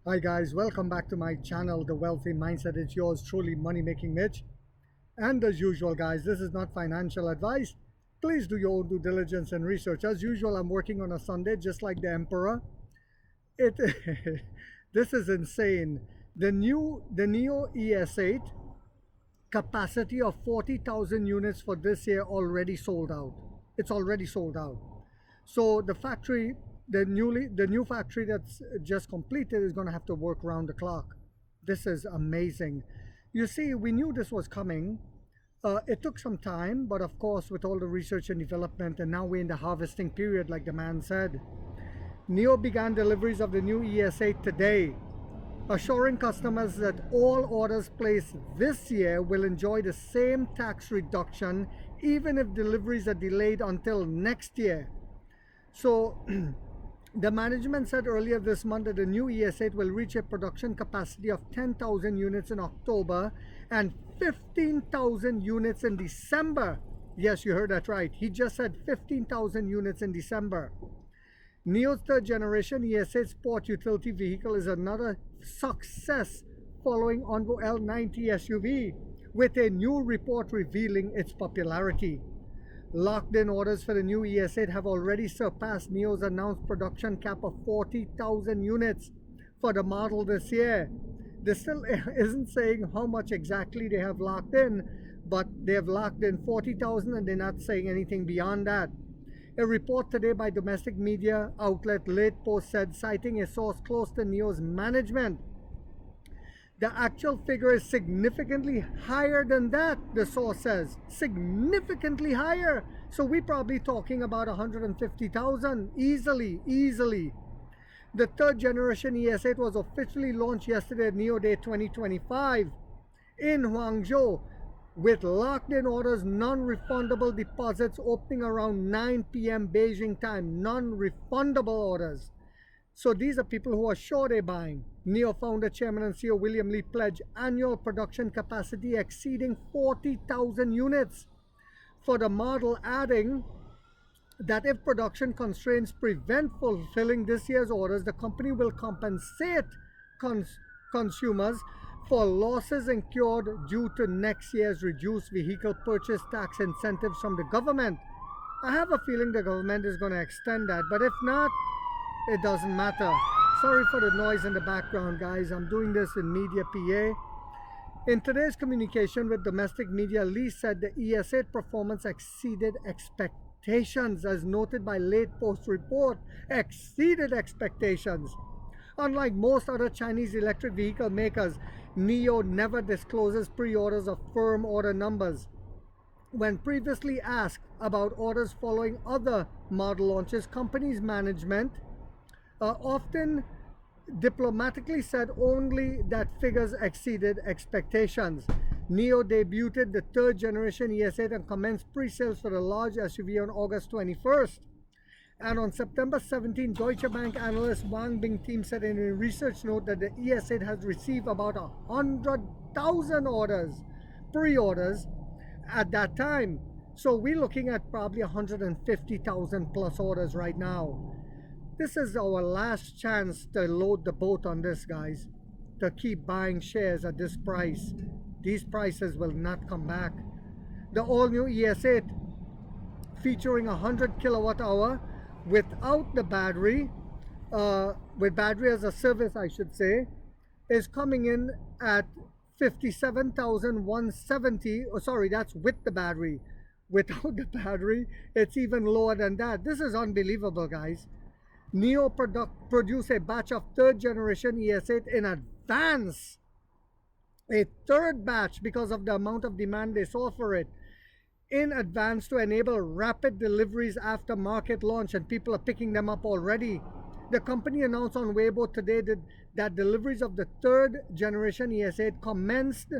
Hi guys, welcome back to my channel, The Wealthy Mindset. It's yours truly, Money Making Mitch. And as usual guys, this is not financial advice. Please do your own due diligence and research. As usual, I'm working on a Sunday just like the Emperor. It This is insane. The Neo ES8 capacity of 40,000 units for this year already sold out. It's already sold out. So the new factory that's just completed is going to have to work round the clock. This is amazing. You see, we knew this was coming. It took some time, but of course, with all the research and development, and now we're in the harvesting period, like the man said. NEO began deliveries of the new ES8 today, assuring customers that all orders placed this year will enjoy the same tax reduction even if deliveries are delayed until next year. So the management said earlier this month that the new ES8 will reach a production capacity of 10,000 units in October and 15,000 units in December. Yes, you heard that right. He just said 15,000 units in December. NEO's third generation ES8 sport utility vehicle is another success following Onvo L90 SUV, with a new report revealing its popularity. Locked-in orders for the new ES8 have already surpassed NEO's announced production cap of 40,000 units for the model this year. This still isn't saying how much exactly they have locked in, but they have locked in 40,000 and they're not saying anything beyond that. A report today by domestic media outlet Late Post said, citing a source close to NEO's management, the actual figure is significantly higher than that, the source says. Significantly higher. So we're probably talking about 150,000 easily. The third generation ES8 was officially launched yesterday at NEO Day 2025 in Guangzhou, with locked-in orders, non-refundable deposits opening around 9 p.m. Beijing time. Non-refundable orders. So these are people who are sure they're buying. NEO founder, chairman, and CEO William Li pledged annual production capacity exceeding 40,000 units for the model, adding that if production constraints prevent fulfilling this year's orders, the company will compensate consumers for losses incurred due to next year's reduced vehicle purchase tax incentives from the government. I have a feeling the government is going to extend that, but if not, it doesn't matter. Sorry for the noise in the background, guys. I'm doing this in Media PA. In today's communication with domestic media, Lee said the ES8 performance exceeded expectations, as noted by Late Post report. Exceeded expectations. Unlike most other Chinese electric vehicle makers, NEO never discloses pre-orders or firm order numbers. When previously asked about orders following other model launches, company's management often diplomatically said only that figures exceeded expectations. NEO debuted the third generation ES8 and commenced pre-sales for the large SUV on August 21st. And on September 17, Deutsche Bank analyst Wang Bingtim said in a research note that the ES8 has received about 100,000 orders, pre-orders at that time. So we're looking at probably 150,000 plus orders right now. This is our last chance to load the boat on this, guys, to keep buying shares at this price. These prices will not come back. The all-new ES8 featuring 100 kilowatt hour without the battery, with battery as a service I should say, is coming in at 57,170. Oh sorry, that's with the battery. Without the battery, it's even lower than that. This is unbelievable, guys. NEO produced a batch of third generation ES8 in advance. A third batch, because of the amount of demand they saw for it, in advance to enable rapid deliveries after market launch, and people are picking them up already. The company announced on Weibo today that deliveries of the third generation ES8 commenced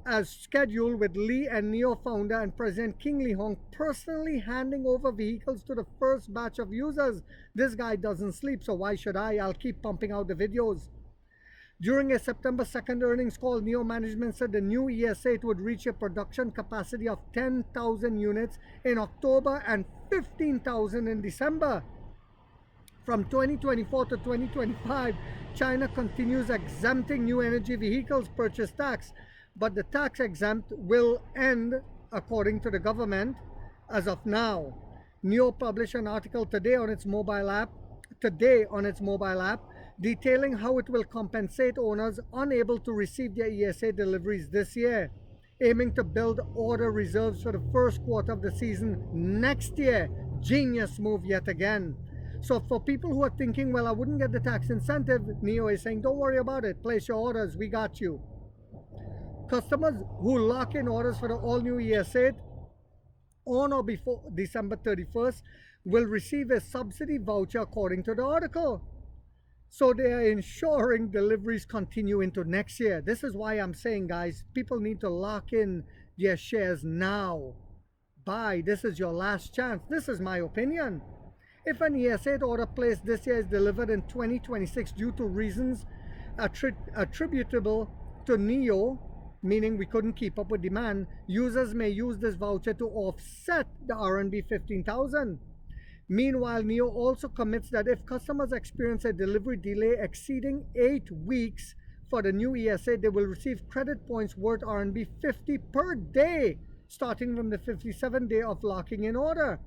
as scheduled, with Lee and NEO founder and President King Lee Hong personally handing over vehicles to the first batch of users. This guy doesn't sleep, so why should I? I'll keep pumping out the videos. During a September 2nd earnings call, NEO management said the new ES8 would reach a production capacity of 10,000 units in October and 15,000 in December. From 2024 to 2025, China continues exempting new energy vehicles purchase tax, but the tax exempt will end according to the government as of now. NIO published an article today on its mobile app detailing how it will compensate owners unable to receive their ES8 deliveries this year, aiming to build order reserves for the first quarter of the season next year. Genius move yet again. So for people who are thinking, well, I wouldn't get the tax incentive, NIO is saying, don't worry about it. Place your orders. We got you. Customers who lock in orders for the all-new ES8 on or before December 31st will receive a subsidy voucher according to the article. So they are ensuring deliveries continue into next year. This is why I'm saying, guys, people need to lock in their shares now. Buy. This is your last chance. This is my opinion. If an ES8 order placed this year is delivered in 2026 due to reasons attributable to NIO, meaning we couldn't keep up with demand, users may use this voucher to offset the RMB 15,000. Meanwhile, NIO also commits that if customers experience a delivery delay exceeding 8 weeks for the new ES8, they will receive credit points worth RMB 50 per day, starting from the 57th day of locking in order.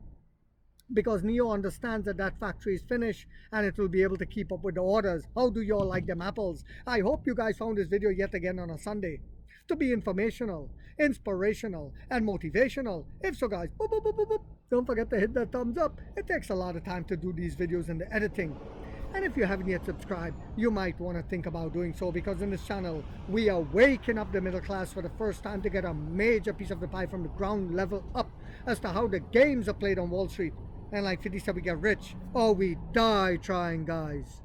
Because NIO understands that that factory is finished and it will be able to keep up with the orders. How do you all like them apples? I hope you guys found this video yet again on a Sunday to be informational, inspirational, and motivational. If so, guys, boop, boop, boop, boop, boop. Don't forget to hit that thumbs up. It takes a lot of time to do these videos and the editing. And if you haven't yet subscribed, you might want to think about doing so, because in this channel, we are waking up the middle class for the first time to get a major piece of the pie from the ground level up as to how the games are played on Wall Street. And like 50 said, we get rich or we die trying, guys.